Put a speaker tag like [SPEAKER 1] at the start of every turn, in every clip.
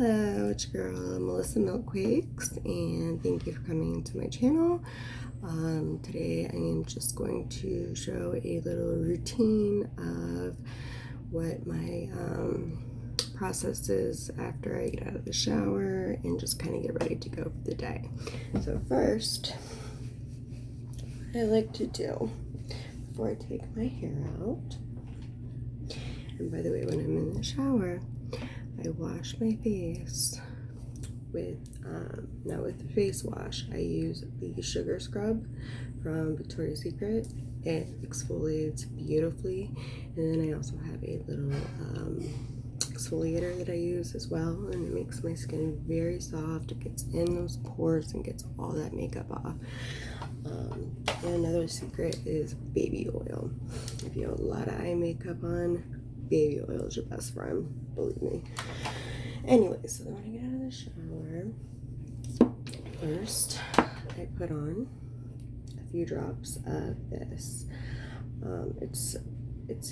[SPEAKER 1] Hello, it's your girl Melissa Milkquakes, and thank you for coming to my channel. Today I am just going to show a little routine of what my process is after I get out of the shower and just kind of get ready to go for the day. So first, what I like to do before I take my hair out, and by the way, when I'm in the shower, I wash my face with, not with the face wash. I use the sugar scrub from Victoria's Secret. It exfoliates beautifully. And then I also have a little exfoliator that I use as well. And it makes my skin very soft. It gets in those pores and gets all that makeup off. And another secret is baby oil. If you have a lot of eye makeup on, baby oil is your best friend, believe me. Anyway, so then when I get out of the shower, first I put on a few drops of this. It's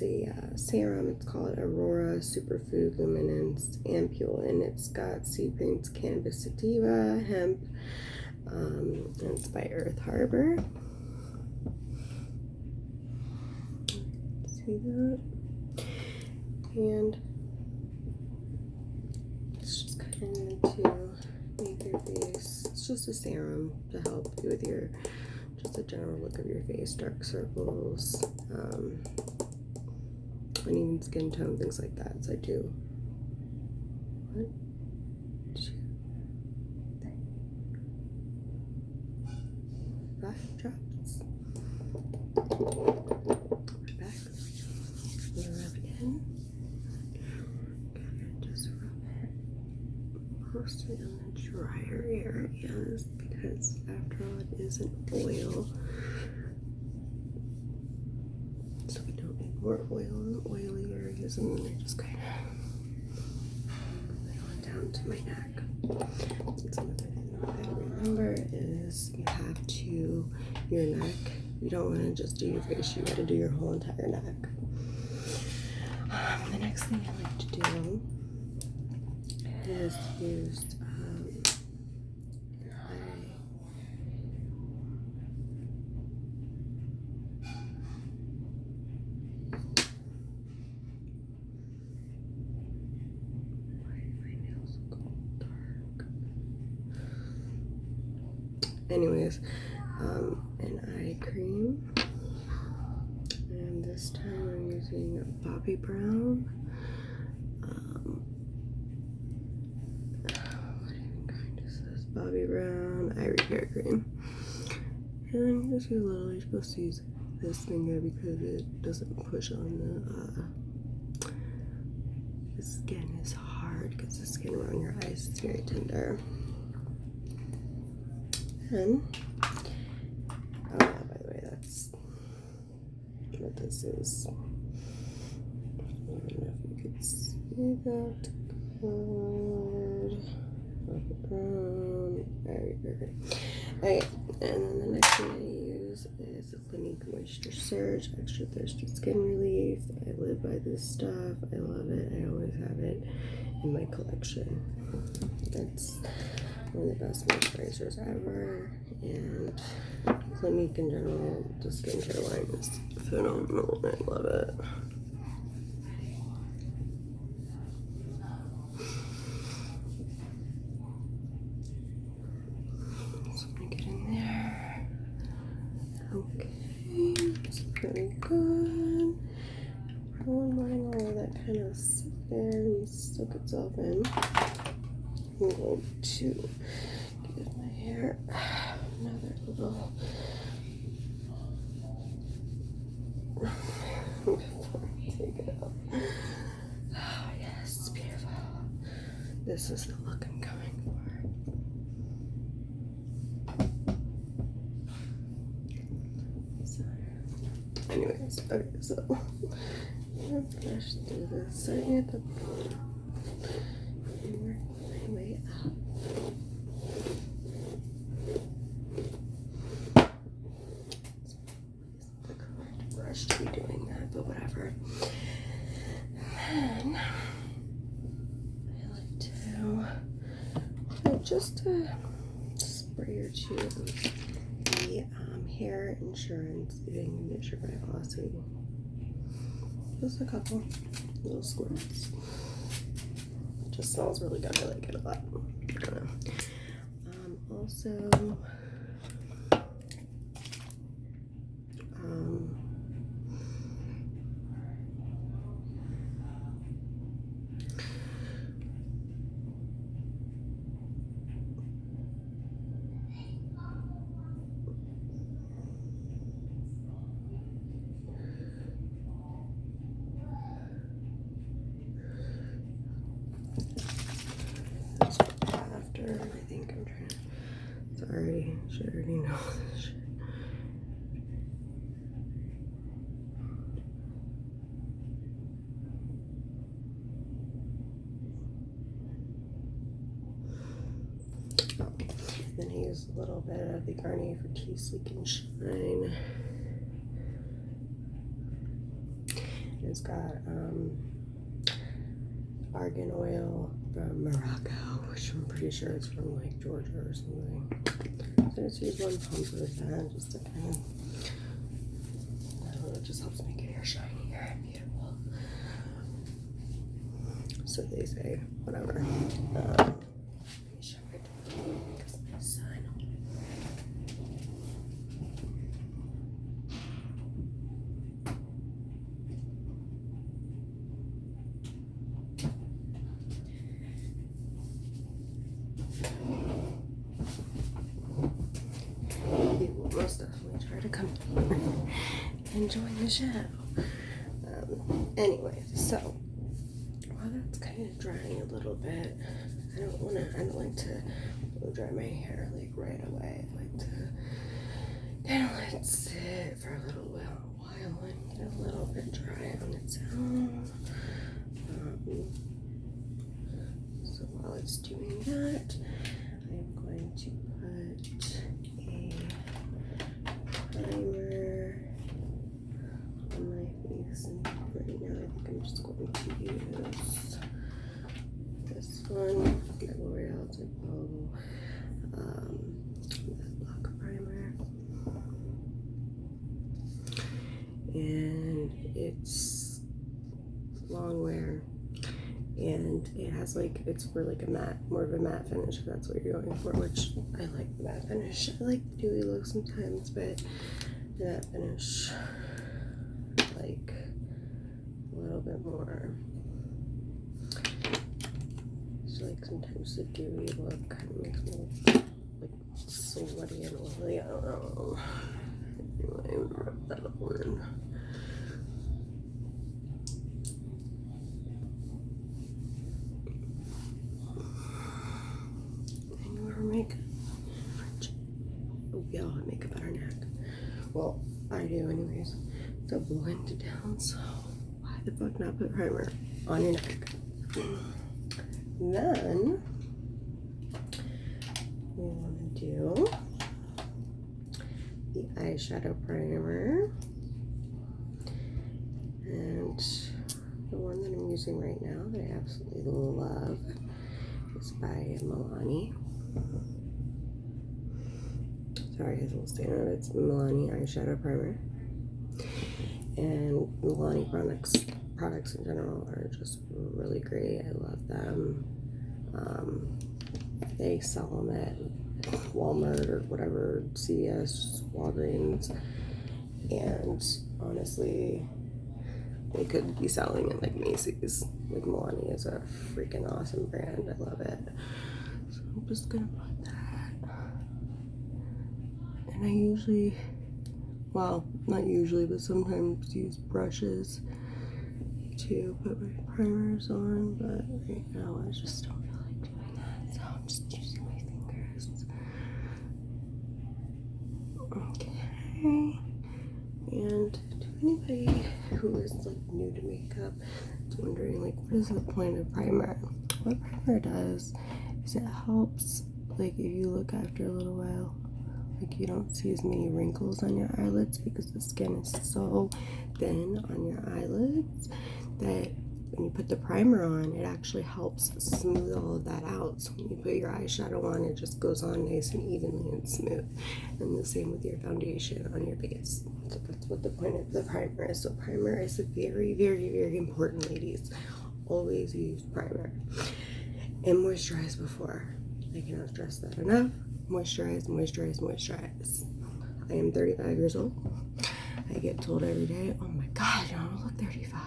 [SPEAKER 1] a serum. It's called Aurora Superfood Luminance Ampule, and it's got sea prints, cannabis sativa, hemp, and it's by Earth Harbor. See that? And it's just kind of to make your face, it's just a serum to help you with your, just a general look of your face, dark circles, uneven skin tone, things like that. So I do 1, 2, 3, 5 drops. Back. Rub it in. Just rub it mostly on the drier areas because after all it is an oil, so we don't need more oil in the oily areas. And then I just kind of put it on down to my neck. And some of the things that I remember is you have to, your neck, you don't want to just do your face, you got to do your whole entire neck. The next thing I like to do is use an eye cream, and this time I'm using Bobbi Brown. What even kind is this? Bobbi Brown eye repair cream. And just use a little. You're supposed to use this finger because it doesn't push on the skin is hard because the skin around your eyes is very tender. And oh yeah, by the way, that's what this is. I don't know if you could see that. Good. Okay, and then the next thing I use is the Clinique Moisture Surge Extra Thirsty Skin Relief. I live by this stuff. I love it. I always have it in my collection. It's one of the best moisturizers ever, and Clinique in general, the skincare line is phenomenal. I love it. So I'm gonna get in there. Okay, it's pretty good. I don't mind all of that kind of sit there and soak itself in. I'm going to give my hair another little before I take it out. Oh yes, beautiful. This is the look I'm going for. So, anyways, okay, so I'm gonna brush through this, starting at the bottom and work my way up. The correct brush to be doing that, but whatever. And then I like to just a spray or two of the hair insurance leave-in conditioner by Aussie. Just a couple little squirts. It just smells really good. I like it a lot. I don't know. Also, after, I think I'm trying to, sorry, should already know this shit. Then I use a little bit of the Garnier for Tea Sleek and Shine. It's got argan oil from Morocco, which I'm pretty sure it's from like Georgia or something. So I just use one pump of that just to kind of, I don't know, it just helps make your hair shinier and beautiful. So they say, whatever. Let me show it because my son. He will most definitely try to come and join the show. Anyway, so while that's kind of drying a little bit, I don't like to blow dry my hair like right away. I like to kind of let it sit for a little while and get a little bit dry on its own. So while it's doing that, I'm going to put a primer on my face, and right now I think I'm just going to use this one, the L'Oreal Typo Block Primer, and it's long wear. And it has like, it's for like a matte, more of a matte finish if that's what you're going for, which I like the matte finish. I like the dewy look sometimes, but the matte finish, like a little bit more. So like sometimes the dewy look kind of makes me look like sweaty and oily. I don't know. Anyway, rub that on. Makeup. We all have makeup on our neck. Well, I do anyways. So blend it down. So why the fuck not put primer on your neck? Then we want to do the eyeshadow primer. And the one that I'm using right now that I absolutely love is by Milani. Sorry, his little standard. It's Milani eyeshadow primer, and Milani products in general are just really great. I love them. They sell them at Walmart or whatever, CVS, Walgreens, and honestly, they could be selling at like Macy's. Like Milani is a freaking awesome brand. I love it. So I'm just gonna put that. And I usually, well, not usually, but sometimes use brushes to put my primers on, but right now I just don't feel like doing that, so I'm just using my fingers. Okay. And to anybody who is like new to makeup, is wondering like what is the point of primer? What primer does is it helps, like if you look after a little while, like you don't see as many wrinkles on your eyelids because the skin is so thin on your eyelids that when you put the primer on, it actually helps smooth all of that out. So when you put your eyeshadow on, it just goes on nice and evenly and smooth. And the same with your foundation on your base. So that's what the point of the primer is. So primer is very, very, very important, ladies. Always use primer. And moisturize before. I cannot stress that enough. Moisturize, moisturize, moisturize. I am 35 years old. I get told every day, oh my God, you don't look 35.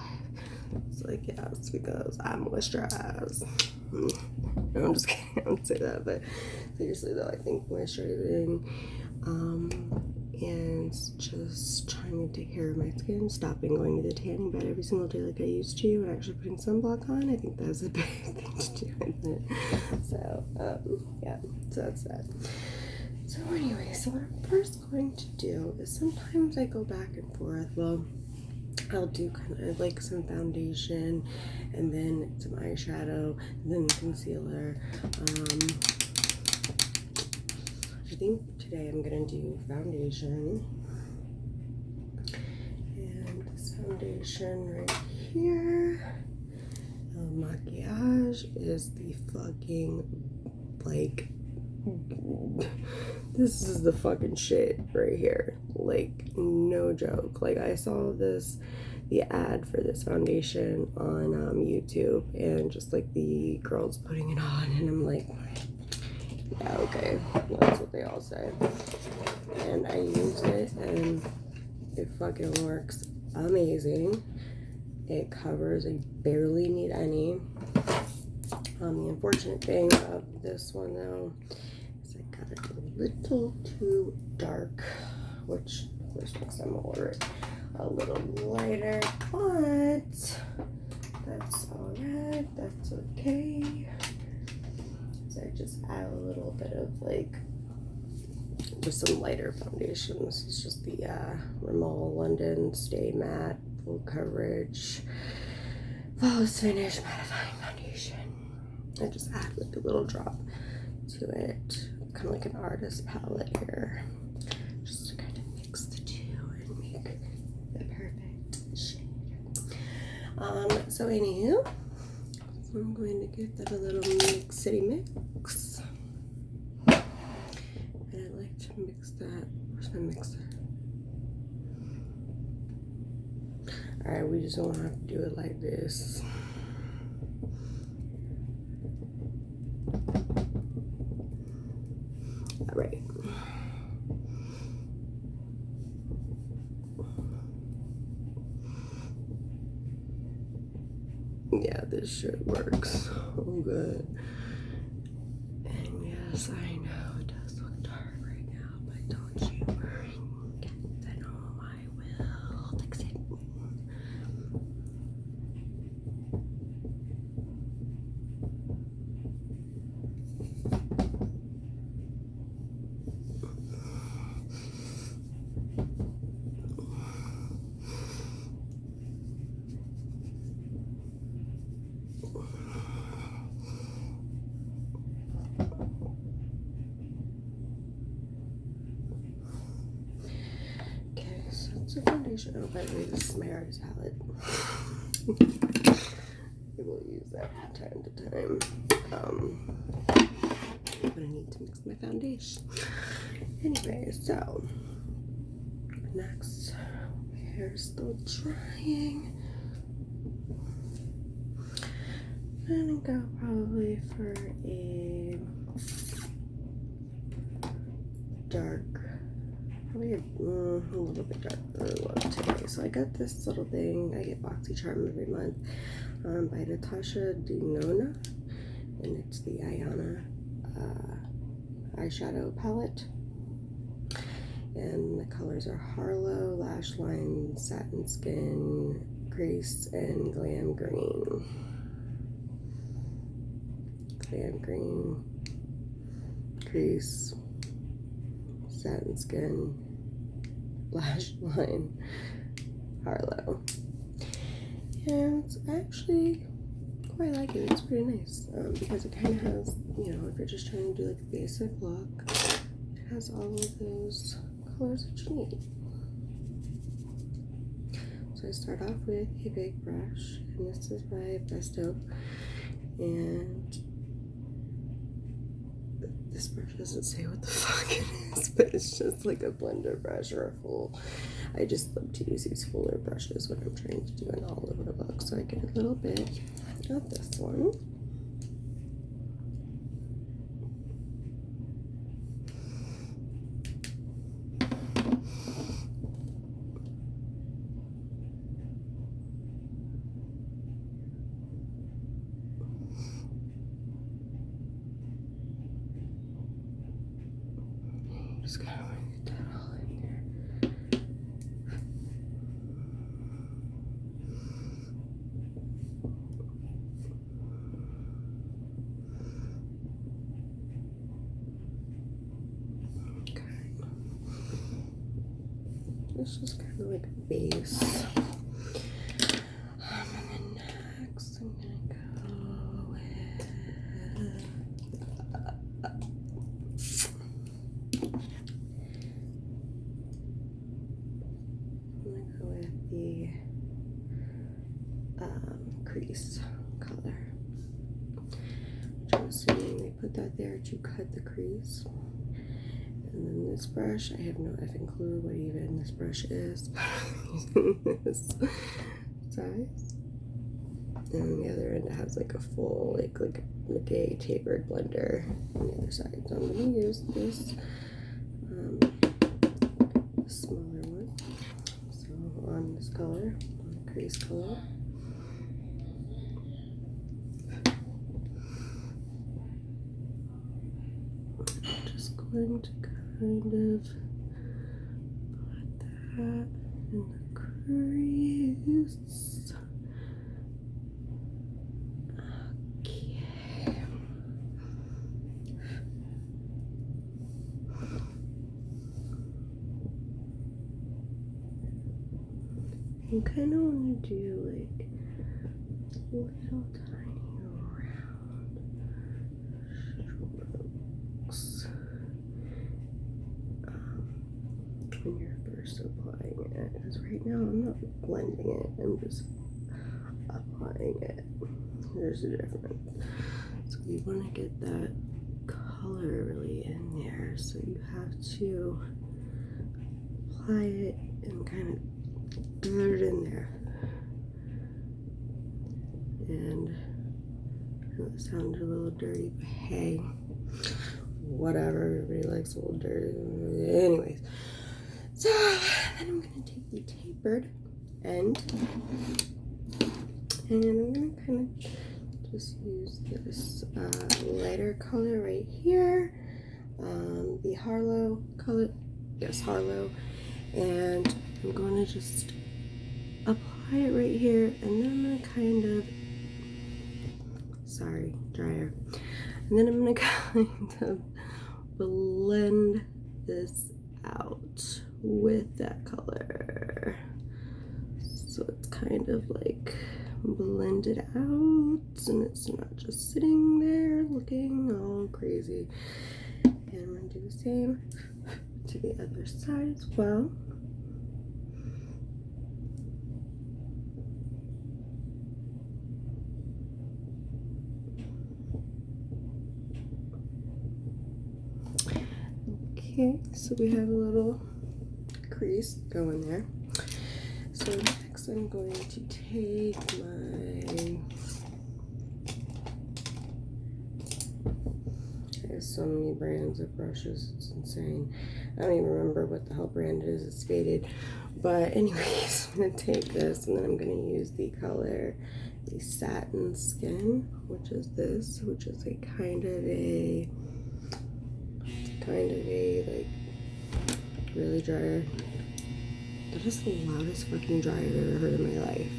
[SPEAKER 1] It's like, yeah, it's because I moisturize. No, I'm just kidding. I don't say that, but seriously though, I think moisturizing and just trying to take care of my skin, stopping going to the tanning bed every single day like I used to, and actually putting sunblock on, I think that's a big thing to do, isn't it? So, yeah, so that's that. So anyway, so what I'm first going to do is sometimes I go back and forth. Well, I'll do kind of like some foundation and then some eyeshadow and then concealer. I think today I'm gonna do foundation, and this foundation right here, maquillage, is the fucking, like, this is the fucking shit right here, like, no joke. Like, I saw the ad for this foundation on YouTube, and just like the girls putting it on, and I'm like, yeah, okay, that's what they all say. And I used it, and it fucking works amazing. It covers, I barely need any. The unfortunate thing of this one though is I got it a little too dark, which of course next time I'll order it a little lighter, but that's alright, that's okay. So I just add a little bit of like just some lighter foundation. This is just the Rimmel London Stay Matte Full Coverage Flawless Finish Mattifying Foundation. I just add like a little drop to it, kind of like an artist palette here, just to kind of mix the two and make the perfect shade. So anywho, so I'm going to give that a little mixity mix. And I like to mix that. Where's my mixer? Alright, we just don't have to do it like this. Alright. Yeah, this shit works so good. And yes, I know it does look dark right now, but don't you worry. Get that home, I will fix it. So foundation, oh by the way, this is my artist palette. I will use that from time to time. But I need to mix my foundation. Anyway, so next, my hair is still drying. I'm gonna go probably for a dark, probably a little bit darker look today. So I got this little thing. I get BoxyCharm every month by Natasha Denona, and it's the Ayana eyeshadow palette. And the colors are Harlow, Lash Line, Satin Skin, Crease, and Glam Green. Glam Green, Crease, Satin Skin, Lash Line, Harlow. And it's actually quite like it. It's pretty nice because it kind of has, you know, if you're just trying to do like a basic look, it has all of those colors that you need. So I start off with a big brush, and And this is by Pesto. And this brush doesn't say what the fuck it is, but it's just like a blender brush or a full. I just love to use these fuller brushes when I'm trying to do an all over look. So I get a little bit of this one. Just kind of want to get that all in there. Okay. This is kind of like a base. And then next I'm gonna go with the crease color. I'm assuming they put that there to cut the crease. And then this brush, I have no effing clue what even this brush is, but I'm using this size. And on the other end, it has like a full, like a tapered blender on the other side. So I'm going to use this smaller one. So on this color, on the crease color. I'm just going to kind of put that in the crease. Okay. I kind of want to do like little tiny round strokes when you're first applying it. Because right now I'm not blending it, I'm just applying it. There's a difference. So you want to get that color really in there. So you have to apply it and kind of put it in there. And I know it sounded a little dirty, but hey, whatever. Everybody likes a little dirty. Anyways, so then I'm gonna take the tapered end, and I'm gonna kind of just use this lighter color right here, the Harlow color. Yes, Harlow, and I'm going to just apply it right here, and then I'm going to kind of, sorry, dryer, and then I'm going to kind of blend this out with that color, so it's kind of like blended out, and it's not just sitting there looking all crazy. And I'm going to do the same to the other side as well. Okay, so we have a little crease going there. So next I'm going to take my, I have so many brands of brushes, it's insane. I don't even remember what the hell brand it is, it's faded. But anyways, I'm going to take this, and then I'm going to use the color, the Satin Skin, which is this, which is a kind of a like really dry. That is the loudest fucking dryer I've ever heard in my life.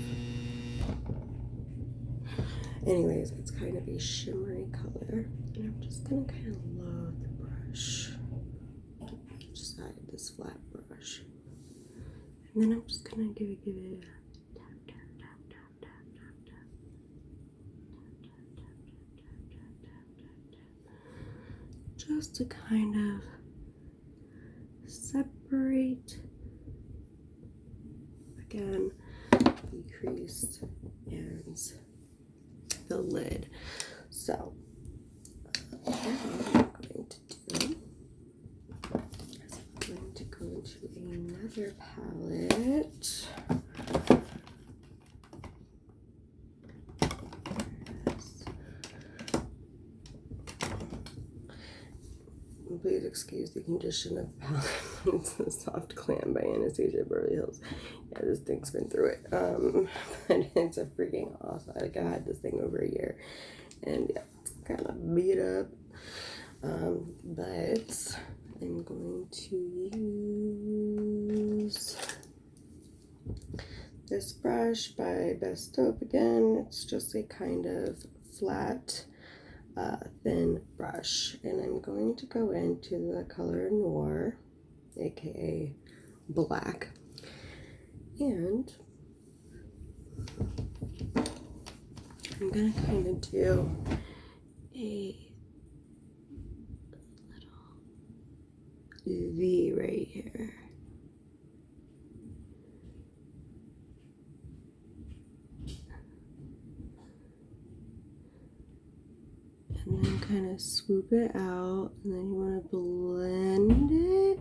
[SPEAKER 1] Anyways, it's kind of a shimmery color, and I'm just gonna kind of load the brush to each side, this flat brush, and then I'm just gonna give it a tap, tap, tap, tap, tap, tap, tap, just to kind of separate again the crease and the lid. So what I'm going to do is I'm going to go into another palette. Please excuse the condition of the palette. It's a Soft Glam by Anastasia Beverly Hills. Yeah, this thing's been through it. But it's a freaking awesome. Like, I had this thing over a year, and yeah, it's kind of beat up. But I'm going to use this brush by Best Dope again. It's just a kind of flat, thin brush, and I'm going to go into the color Noir, aka black, and I'm gonna kind of do a little V right here. And then kind of swoop it out, and then you want to blend it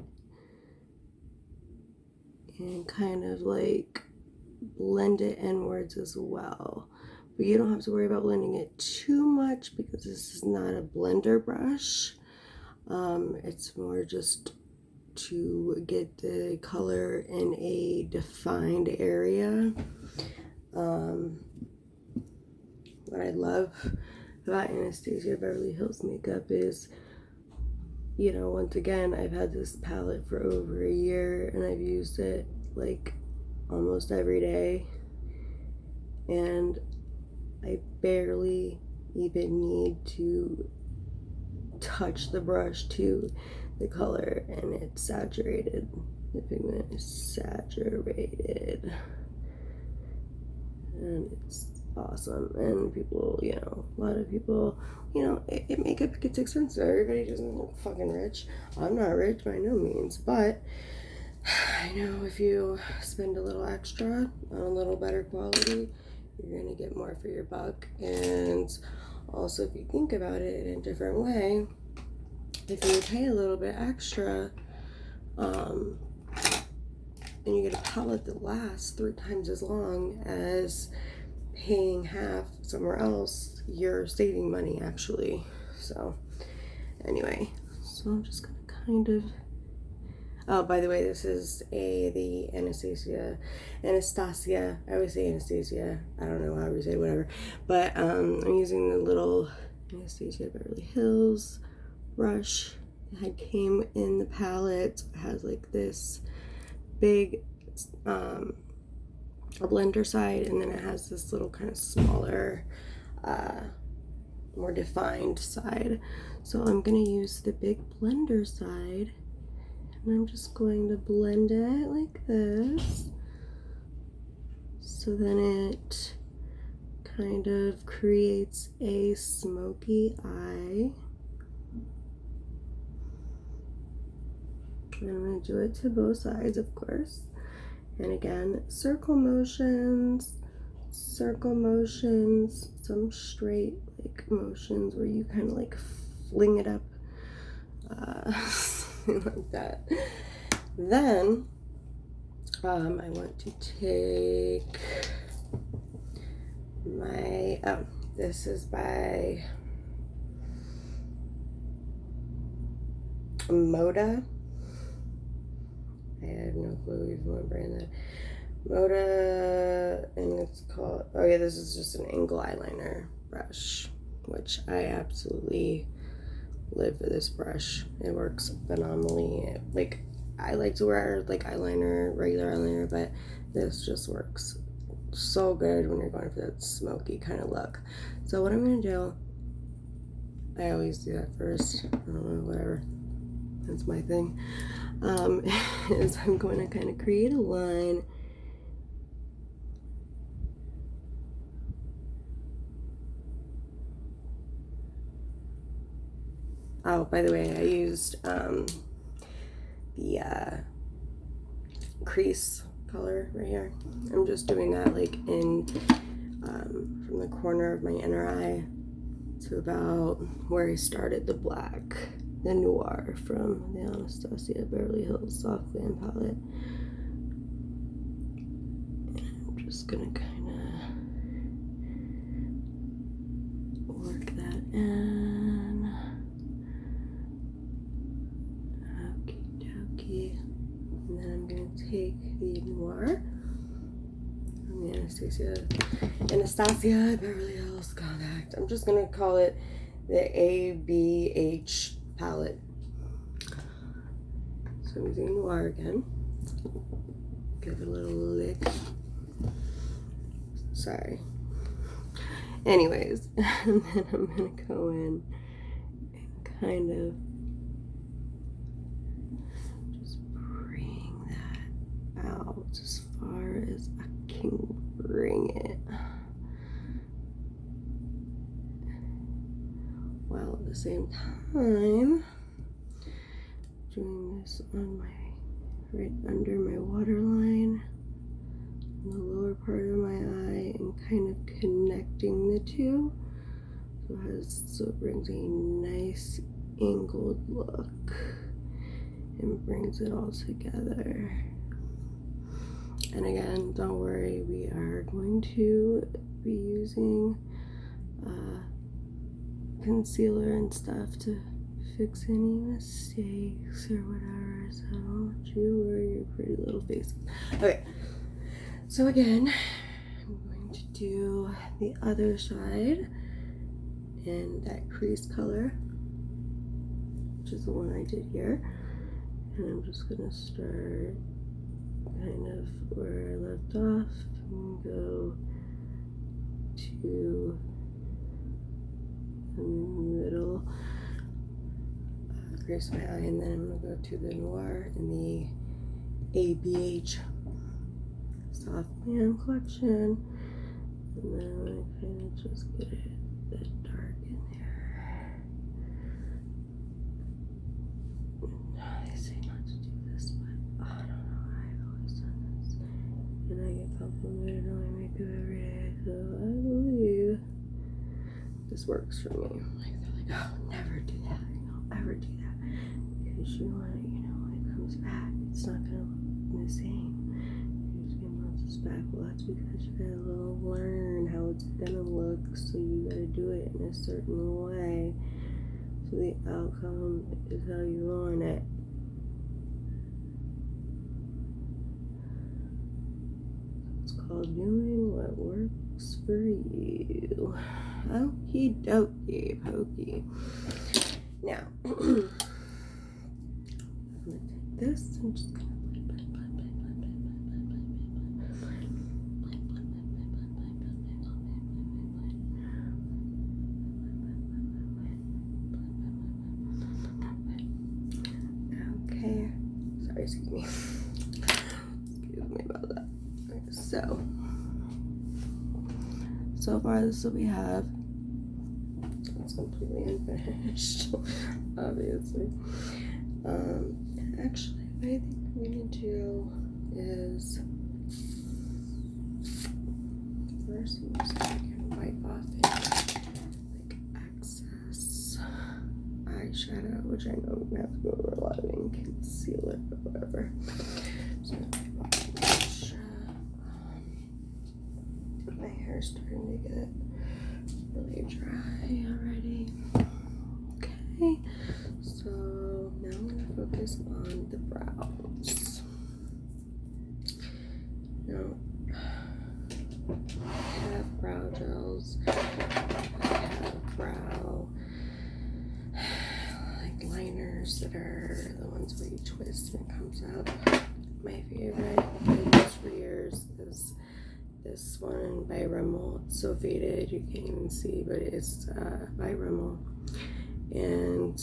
[SPEAKER 1] and kind of like blend it inwards as well. But you don't have to worry about blending it too much because this is not a blender brush. It's more just to get the color in a defined area. What I love about Anastasia Beverly Hills makeup is, you know, once again, I've had this palette for over a year and I've used it like almost every day, and I barely even need to touch the brush to the color, and it's saturated. The pigment is saturated, and it's awesome. And people, you know, a lot of people, you know, makeup gets expensive. Everybody doesn't look fucking rich. I'm not rich by no means, but I know if you spend a little extra on a little better quality, you're gonna get more for your buck. And also, if you think about it in a different way, if you pay a little bit extra, and you get a palette that lasts 3 times as long as paying half somewhere else, you're saving money actually. So anyway, so I'm just gonna kind of, oh, by the way, this is the Anastasia, I always say Anastasia, I don't know how you say it, whatever, but I'm using the little Anastasia Beverly Hills brush. It came in the palette. It has like this big a blender side, and then it has this little kind of smaller, more defined side. So I'm gonna use the big blender side, and I'm just going to blend it like this, so then it kind of creates a smoky eye. And I'm going to do it to both sides, of course. And again, circle motions, some straight like motions where you kind of like fling it up, like that. Then I want to take my, this is by Moda. I have no clue even what brand that. Moda, and it's called, oh yeah, this is just an angle eyeliner brush, which I absolutely live for this brush. It works phenomenally. Like, I like to wear like eyeliner, regular eyeliner, but this just works so good when you're going for that smoky kind of look. So what I'm gonna do, I always do that first, I don't know, whatever, that's my thing, is I'm going to kind of create a line Oh, by the way, I used the crease color right here. I'm just doing that like in from the corner of my inner eye to about where I started the black, the Noir from the Anastasia Beverly Hills Soft Glam palette. And I'm just gonna kind of work that in. Okie dokie. And then I'm gonna take the Noir from the Anastasia Beverly Hills Compact. I'm just gonna call it the ABH palette. So I'm using Noir again. Give it a little lick. Sorry. Anyways, and then I'm gonna go in and kind of just bring that out as far as I can bring it, while at the same time doing this on my right under my waterline, the lower part of my eye, and kind of connecting the two, so it brings a nice angled look and brings it all together. And again, don't worry, we are going to be using concealer and stuff to fix any mistakes or whatever, so don't you worry your pretty little face. Okay, so again, I'm going to do the other side in that crease color, which is the one I did here, and I'm just gonna start kind of where I left off and go to the middle, crease my eye, and then I'm gonna go to the Noir in the ABH Soft Glam collection, and then I'm gonna kind of just get it a bit dark in there. They say not to do this, but I don't know, I've always done this, and I get complimented on my makeup every day, so I believe this works for me. Like, they're like, oh, never do that, don't ever do that, because you want it, when it comes back, it's not gonna look the same. You're just gonna bounce this back. Well, that's because you gotta learn how it's gonna look, so you gotta do it in a certain way, so the outcome is how you want it. It's called doing what works for you. Okie dokie pokey. Now, I'm gonna take this and just kind of okay. Sorry, excuse me. Excuse me about that. Okay, so far this is what we have. It's completely unfinished, obviously. Actually, what I think we need to do is first I'm just gonna wipe off any excess eyeshadow, which I know I'm gonna have to go over a lot of ink, conceal it, but whatever. So I'm gonna wipe off my hair's starting to get really dry already. Okay, so now I'm going to focus on the brows. Now, I have brow gels, I have brow liners that are the ones where you twist and it comes out. My favorite I've used for years is this one by Rimmel. It's so faded you can't even see, but it's by Rimmel, and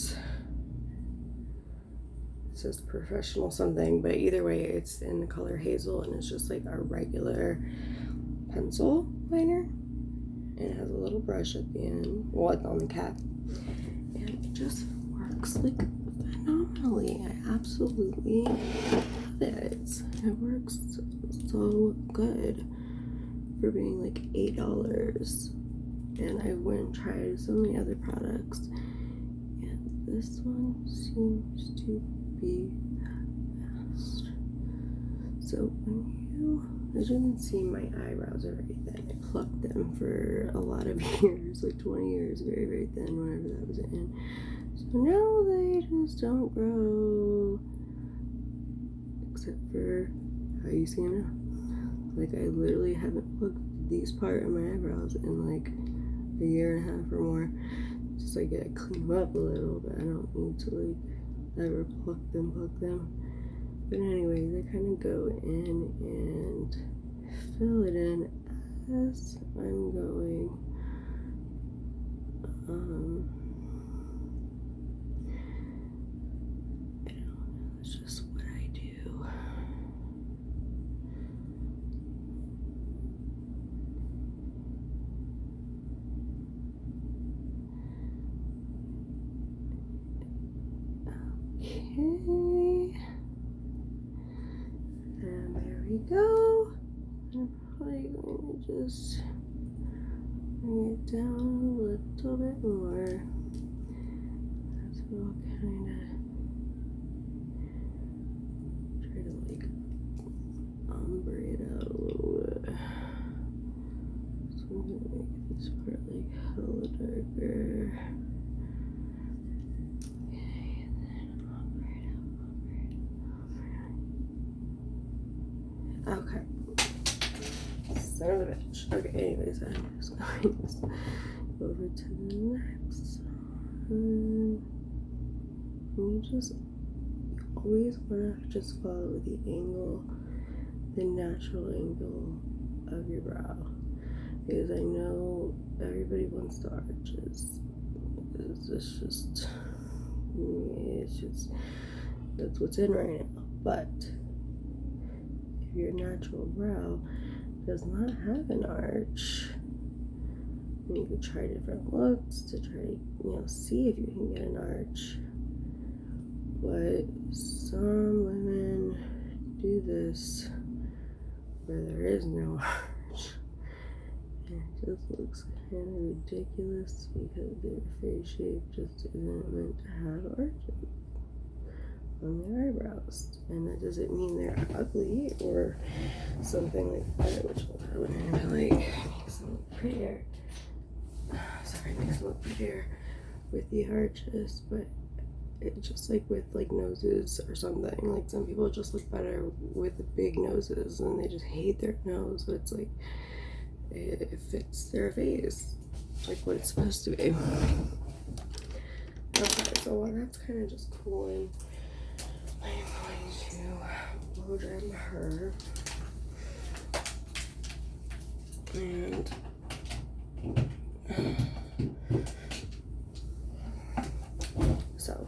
[SPEAKER 1] it says professional something, but either way it's in the color hazel, and it's just like a regular pencil liner, and it has a little brush at the end, well, on the cap, and it just works like phenomenally. I absolutely love it. It works so good. for being like $8. And I went and tried so many other products, and this one seems to be the best. So as you can see, my eyebrows are very thin. I plucked them for a lot of years, like 20 years, very, very thin whenever that was in. So now they just don't grow, except for how you see them now. Like, I literally haven't plucked these part of my eyebrows in like a year and a half or more. Just like I clean them up a little, but I don't need to like ever pluck them. But anyways, I kind of go in and fill it in as I'm going. I don't know, it's just what I do. Okay. And there we go. I'm probably going to just bring it down a little bit more. That's all kind of try to like ombre it out a little bit. So I'm going to make this part like hella darker. Okay. Son of a bitch. Okay, anyways, I'm just going to go over to the next one. You always want to just follow the angle, the natural angle of your brow. Because I know everybody wants the arches. It's just, that's what's in right now. But if your natural brow does not have an arch, you could try different looks to try to, see if you can get an arch. But some women do this where there is no arch, and it just looks kind of ridiculous because their face shape just isn't meant to have arches on their eyebrows. And that doesn't mean they're ugly or something like that, which I would like make some look prettier. Make some look prettier with the arches, but it's just like with like noses or something. Like some people just look better with big noses and they just hate their nose, but it's like it fits their face like what it's supposed to be. Okay, so while that's kind of just cooling, I'm going to blow dry her. And so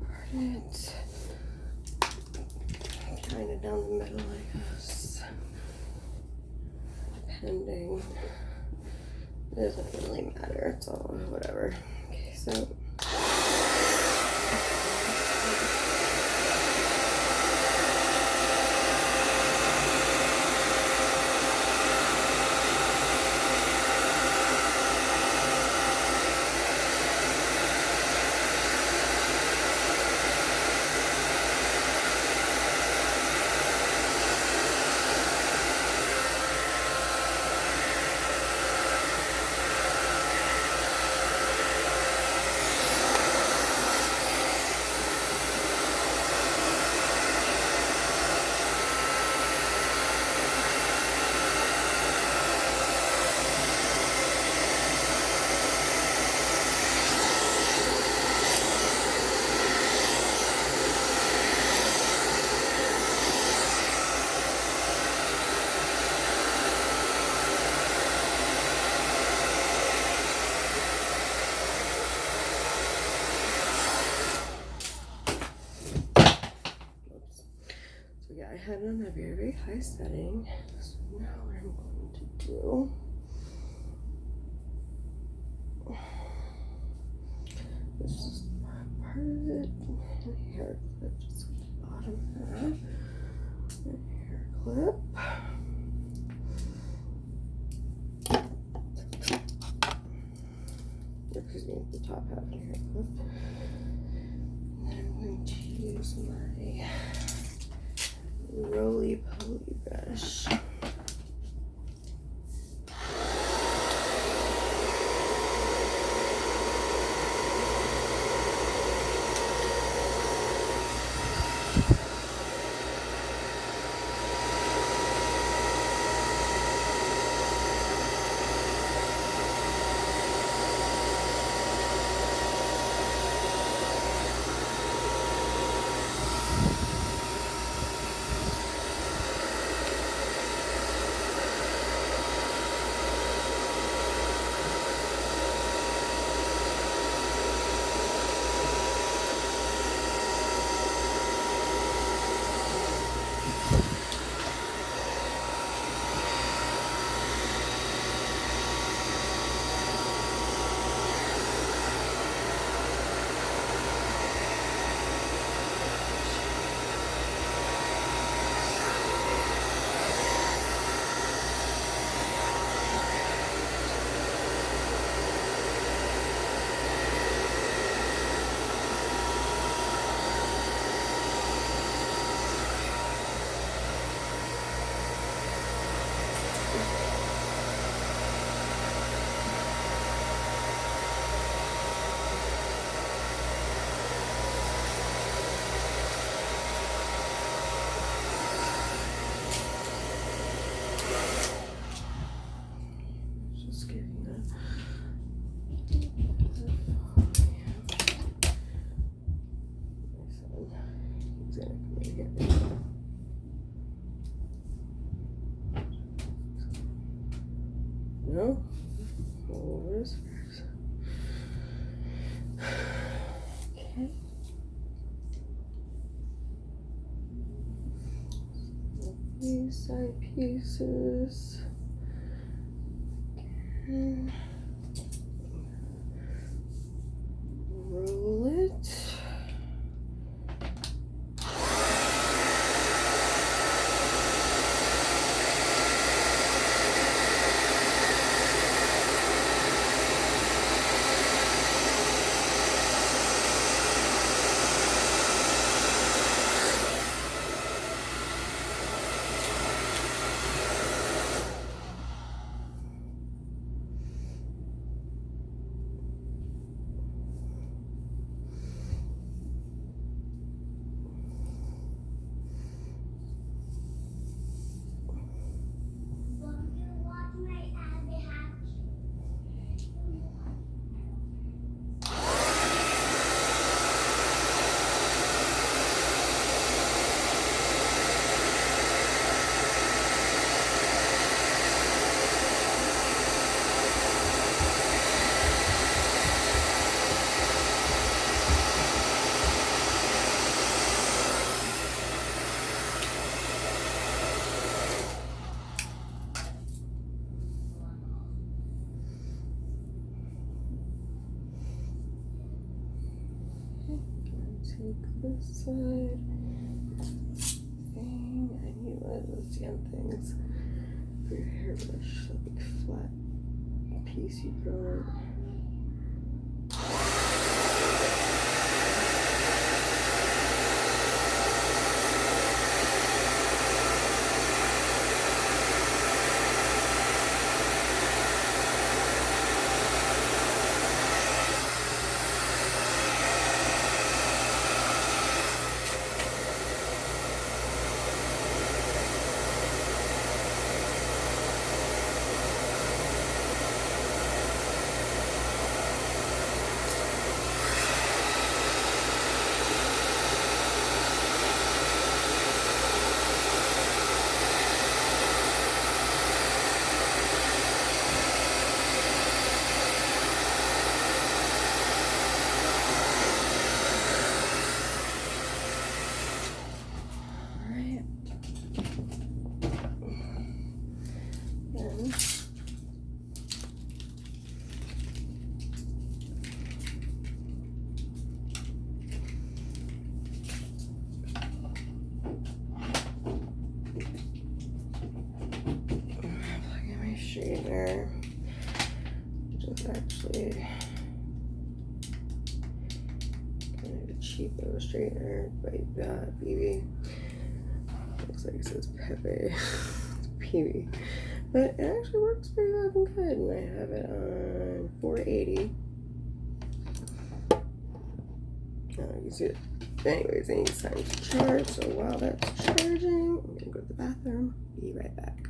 [SPEAKER 1] part it kind of down the middle, I guess, depending. It doesn't really matter, it's all whatever. Okay, so I had it on a very, very high setting. So now what I'm going to do is just part of it in here, just the bottom half. hair clip. Excuse me, the top half of the hair clip. And then I'm going to use my roly-poly brush. No? Oh, where's hers? Okay. These side pieces. Okay. Roll it. Take this side. Thing. I need one of those damn things for your hairbrush, that big flat piece you put on it. straightener, which is actually kind of a cheap little straightener by BB. Looks like it says Pepe. It's PB. But it actually works pretty fucking good, and I have it on 480. You can see it. Anyways, I need time to charge, so while that's charging, I'm gonna go to the bathroom. Be right back.